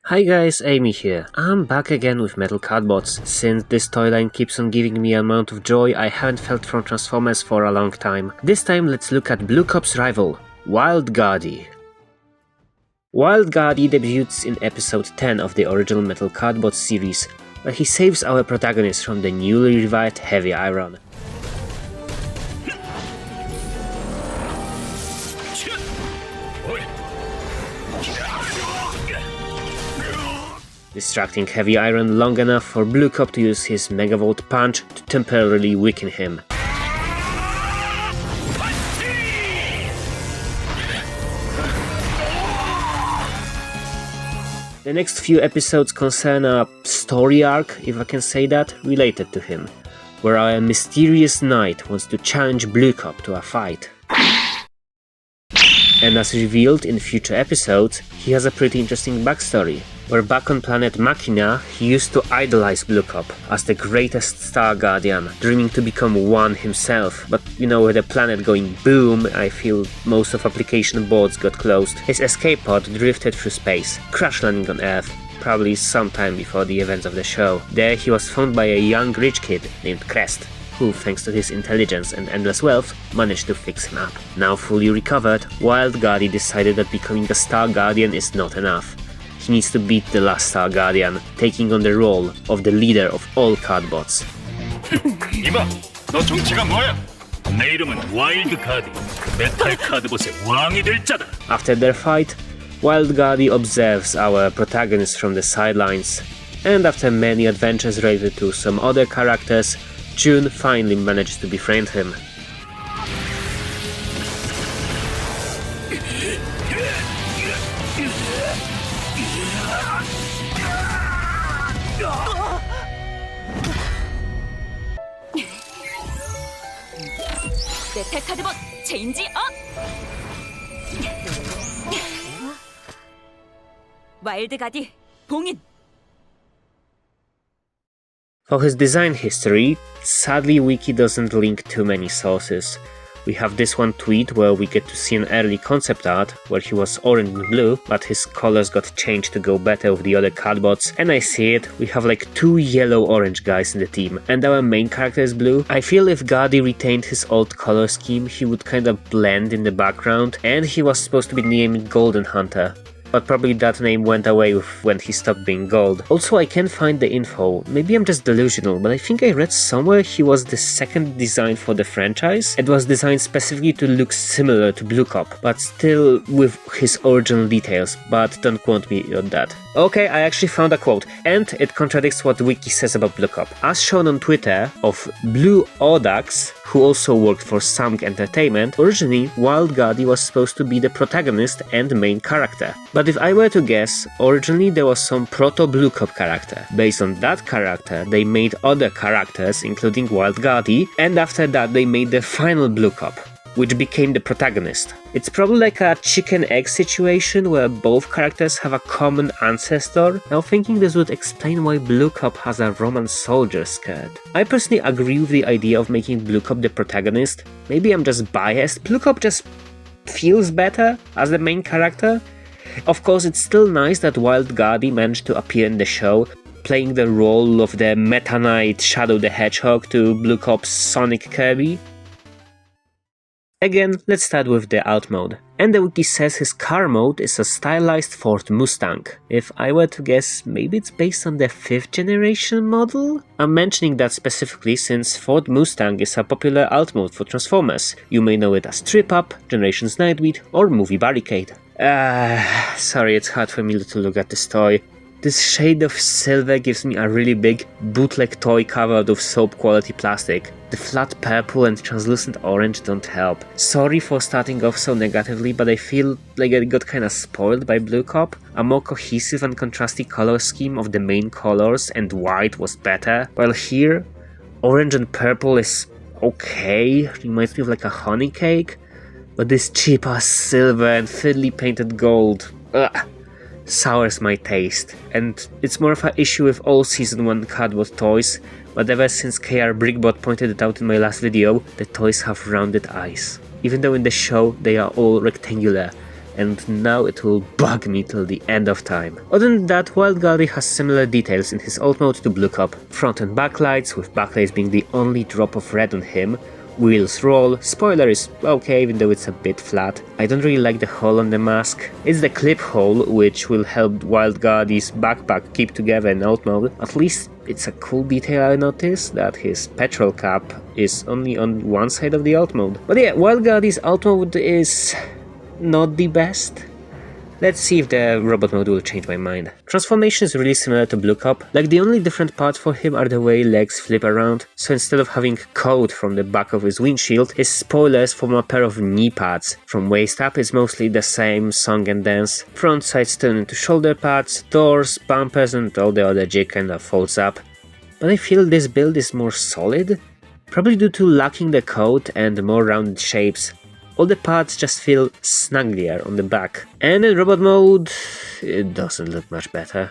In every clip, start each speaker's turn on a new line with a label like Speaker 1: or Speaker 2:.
Speaker 1: Hi guys, Amy here. I'm back again with Metal Cardbots. Since this toy line keeps on giving me an amount of joy I haven't felt from Transformers for a long time. This time let's look at Blue Cop's rival, Wild Guardy. Wild Guardy debuts in episode 10 of the original Metal Cardbots series, where he saves our protagonist from the newly revived Heavy Iron. Distracting Heavy Iron long enough for Blue Cop to use his Megavolt punch to temporarily weaken him. The next few episodes concern a story arc, if I can say that, related to him, where a mysterious knight wants to challenge Blue Cop to a fight. And as revealed in future episodes, he has a pretty interesting backstory, where back on planet Machina, he used to idolize Blue Cop as the greatest Star Guardian, dreaming to become one himself. But you know, with the planet going boom, I feel most of application boards got closed. His escape pod drifted through space, crash landing on Earth, probably sometime before the events of the show. There he was found by a young rich kid named Crest, who, thanks to his intelligence and endless wealth, managed to fix him up. Now fully recovered, Wild Guardy decided that becoming a Star Guardian is not enough. He needs to beat the last Star Guardian, taking on the role of the leader of all Cardbots.
Speaker 2: 이봐, 너 정체가 뭐야? 내 이름은 와일드 가디, 메탈 카드봇의 왕이 될 자다.
Speaker 1: After their fight, Wild Guardy observes our protagonist from the sidelines, and after many adventures related to some other characters, June finally manages to befriend him.
Speaker 3: 메탈 카드봇 체인지 업! 와일드 가디 봉인!
Speaker 1: For his design history, sadly Wiki doesn't link too many sources. We have this one tweet where we get to see an early concept art where he was orange and blue, but his colors got changed to go better with the other Cardbots, and I see it, we have like two yellow-orange guys in the team, and our main character is blue. I feel if Guardy retained his old color scheme, he would kind of blend in the background, and he was supposed to be named Golden Hunter. But probably that name went away when he stopped being gold. Also, I can't find the info, maybe I'm just delusional, but I think I read somewhere he was the second design for the franchise. It was designed specifically to look similar to Blue Cop, but still with his original details, but don't quote me on that. Okay, I actually found a quote, and it contradicts what Wiki says about Blue Cop. As shown on Twitter, of Blue Audax, who also worked for Samk Entertainment, originally Wild Guardy was supposed to be the protagonist and main character. But if I were to guess, originally there was some proto-Blue Cop character. Based on that character, they made other characters, including Wild Guardy, and after that they made the final Blue Cop, which became the protagonist. It's probably like a chicken-egg situation where both characters have a common ancestor. Now thinking this would explain why Blue Cop has a Roman soldier skirt. I personally agree with the idea of making Blue Cop the protagonist. Maybe I'm just biased. Blue Cop just feels better as the main character. Of course, it's still nice that Wild Guardy managed to appear in the show, playing the role of the Meta Knight Shadow the Hedgehog to Blue Cop's Sonic Kirby. Again, let's start with the alt mode. And the wiki says his car mode is a stylized Ford Mustang. If I were to guess, maybe it's based on the 5th generation model? I'm mentioning that specifically since Ford Mustang is a popular alt mode for Transformers. You may know it as Trip Up, Generations Nightbeat, or Movie Barricade. Sorry, it's hard for me to look at this toy. This shade of silver gives me a really big bootleg toy covered with soap quality plastic. The flat purple and translucent orange don't help. Sorry for starting off so negatively, but I feel like I got kinda spoiled by Blue Cop. A more cohesive and contrasty color scheme of the main colors and white was better, while here, orange and purple is okay, reminds me of like a honey cake, but this cheap ass silver and fiddly painted gold, sours my taste, and it's more of an issue with all Season 1 Cardbot toys, but ever since KR Brickbot pointed it out in my last video, the toys have rounded eyes. Even though in the show they are all rectangular, and now it will bug me till the end of time. Other than that, Wild Guardy has similar details in his alt mode to Blue Cop. Front and back lights, with backlights being the only drop of red on him. Wheels roll, spoiler is okay even though it's a bit flat. I don't really like the hole on the mask. It's the clip hole which will help Wild Guardy's backpack keep together in alt mode. At least it's a cool detail I noticed, that his petrol cap is only on one side of the alt mode. But yeah, Wild Guardy's alt mode is not the best. Let's see if the robot mode will change my mind. Transformation is really similar to Blue Cop, like the only different parts for him are the way legs flip around, so instead of having code from the back of his windshield, his spoilers form a pair of knee pads. From waist up it's mostly the same song and dance, front sides turn into shoulder pads, doors, bumpers and all the other jig kinda folds up. But I feel this build is more solid, probably due to lacking the code and more rounded shapes. All the parts just feel snugglier on the back. And in robot mode, it doesn't look much better.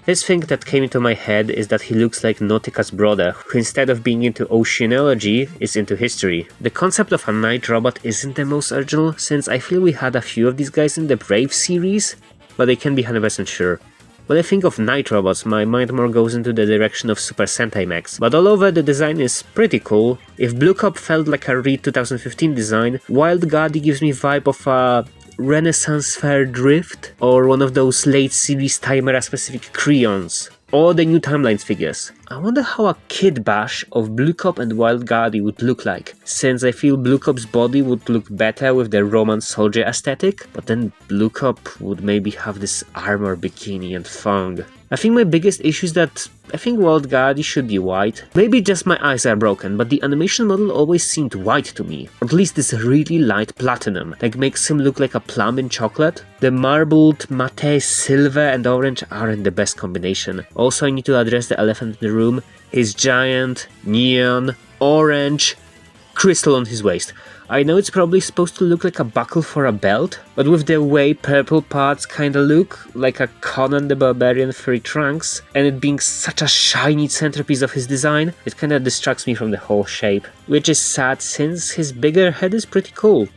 Speaker 1: First thing that came into my head is that he looks like Nautica's brother, who instead of being into oceanology, is into history. The concept of a night robot isn't the most original, since I feel we had a few of these guys in the Brave series, but I can't be 100% sure. When I think of night robots, my mind more goes into the direction of Super Sentai mechs, but all over the design is pretty cool. If Blue Cop felt like a re-2015 design, Wild Guardy gives me vibe of a Renaissance Fair Drift, or one of those late series Timera specific Creons, or the new Timelines figures. I wonder how a kid bash of Blue Cop and Wild Guardy would look like, since I feel Blue Cop's body would look better with the Roman soldier aesthetic, but then Blue Cop would maybe have this armor bikini and thong. I think my biggest issue is that I think Wild Guardy should be white. Maybe just my eyes are broken, but the animation model always seemed white to me. At least this really light platinum, like makes him look like a plum in chocolate. The marbled matte silver and orange aren't the best combination. Also, I need to address the elephant in the room, his giant, neon, orange crystal on his waist. I know it's probably supposed to look like a buckle for a belt, but with the way purple parts kinda look like a Conan the Barbarian furry trunks, and it being such a shiny centerpiece of his design, it kinda distracts me from the whole shape, which is sad since his bigger head is pretty cool.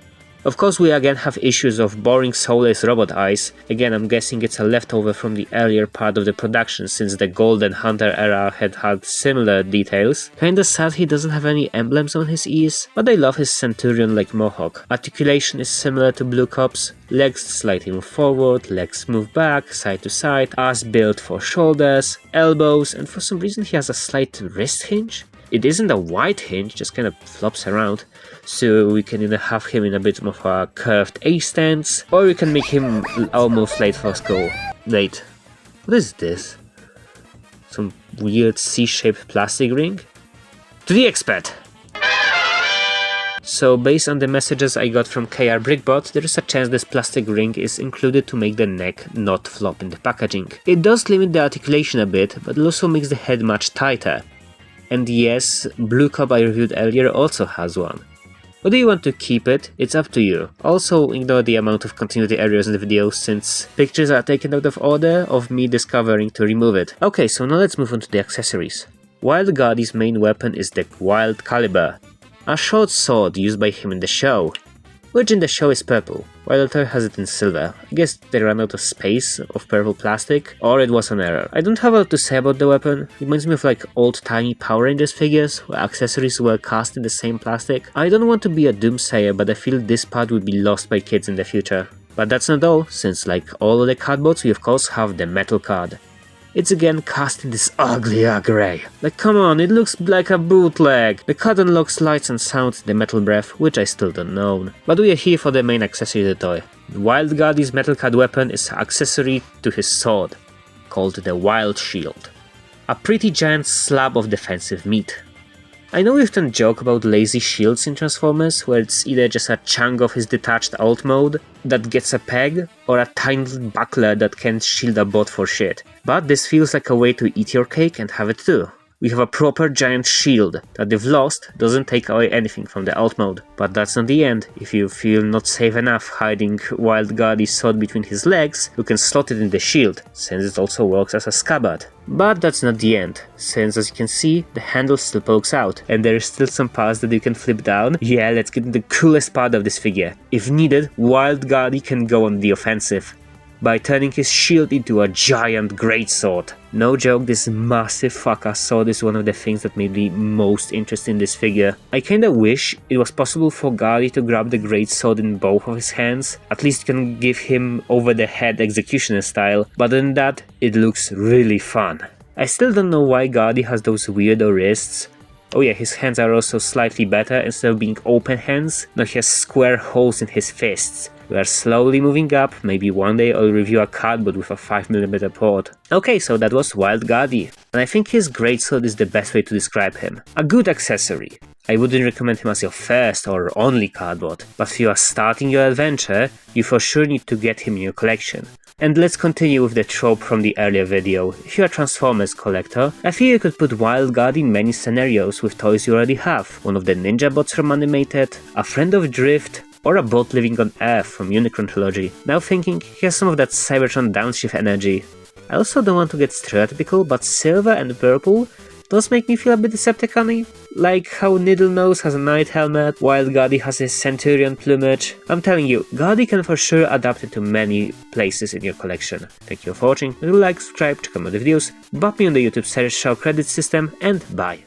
Speaker 1: Of course, we again have issues of boring soulless robot eyes. Again, I'm guessing it's a leftover from the earlier part of the production, since the Golden Hunter era had similar details. Kinda sad he doesn't have any emblems on his ears, but I love his Centurion-like mohawk. Articulation is similar to Blue Cop's. Legs slightly move forward, legs move back, side to side, ass built for shoulders, elbows, and for some reason he has a slight wrist hinge. It isn't a wide hinge, just kind of flops around, so we can either have him in a bit of a curved A stance, or we can make him almost late for school. Wait, what is this? Some weird C-shaped plastic ring? To the expert! So based on the messages I got from KR Brickbot, there is a chance this plastic ring is included to make the neck not flop in the packaging. It does limit the articulation a bit, but it also makes the head much tighter. And yes, Blue Cop I reviewed earlier also has one. Whether you want to keep it, it's up to you. Also ignore the amount of continuity errors in the video, since pictures are taken out of order of me discovering to remove it. Okay, so now let's move on to the accessories. Wild Guardy's main weapon is the Wild Caliber, a short sword used by him in the show, which in the show is purple, while the toy has it in silver. I guess they ran out of space of purple plastic, or it was an error. I don't have a lot to say about the weapon. It reminds me of like old-timey Power Rangers figures, where accessories were cast in the same plastic. I don't want to be a doomsayer, but I feel this part would be lost by kids in the future. But that's not all, since like all of the Cardbots, we of course have the metal card. It's again cast in this ugly grey. Like come on, it looks like a bootleg. The card unlocks lights and sounds in the metal breath, which I still don't know. But we are here for the main accessory of the toy. Wild Guardy's metal card weapon is an accessory to his sword, called the Wild Shield. A pretty giant slab of defensive meat. I know we often joke about lazy shields in Transformers, where it's either just a chunk of his detached alt mode that gets a peg, or a tiny little buckler that can shield a bot for shit. But this feels like a way to eat your cake and have it too. we have a proper giant shield that if lost doesn't take away anything from the alt mode. But that's not the end. If you feel not safe enough hiding Wild Guardy's sword between his legs, you can slot it in the shield, since it also works as a scabbard. But that's not the end, since as you can see, the handle still pokes out, and there is still some parts that you can flip down. Yeah, let's get to the coolest part of this figure. If needed, Wild Guardy can go on the offensive by turning his shield into a giant greatsword. No joke, this massive fucker sword is one of the things that made me most interested in this figure. I kinda wish it was possible for Guardy to grab the greatsword in both of his hands. At least you can give him over the head executioner style, but other than that, it looks really fun. I still don't know why Guardy has those weirdo wrists. Oh yeah, his hands are also slightly better. Instead of being open hands, now he has square holes in his fists. We are slowly moving up. Maybe one day I'll review a cardboard with a 5mm port. Okay, so that was Wild Guardy, and I think his greatsword is the best way to describe him. A good accessory. I wouldn't recommend him as your first or only cardboard, but if you are starting your adventure, you for sure need to get him in your collection. And let's continue with the trope from the earlier video. If you're a Transformers collector, I feel you could put Wild Guardy in many scenarios with toys you already have. One of the ninja bots from Animated, a friend of Drift, or a bot living on Earth from Unicron Trilogy. Now thinking, he has some of that Cybertron downshift energy. I also don't want to get stereotypical, but silver and purple does make me feel a bit Decepticon-y. Like how Needlenose has a knight helmet, while Guardy has his Centurion plumage. I'm telling you, Guardy can for sure adapt it to many places in your collection. Thank you for watching, like, subscribe, check out my videos, bump me on the YouTube search show credit system, and bye.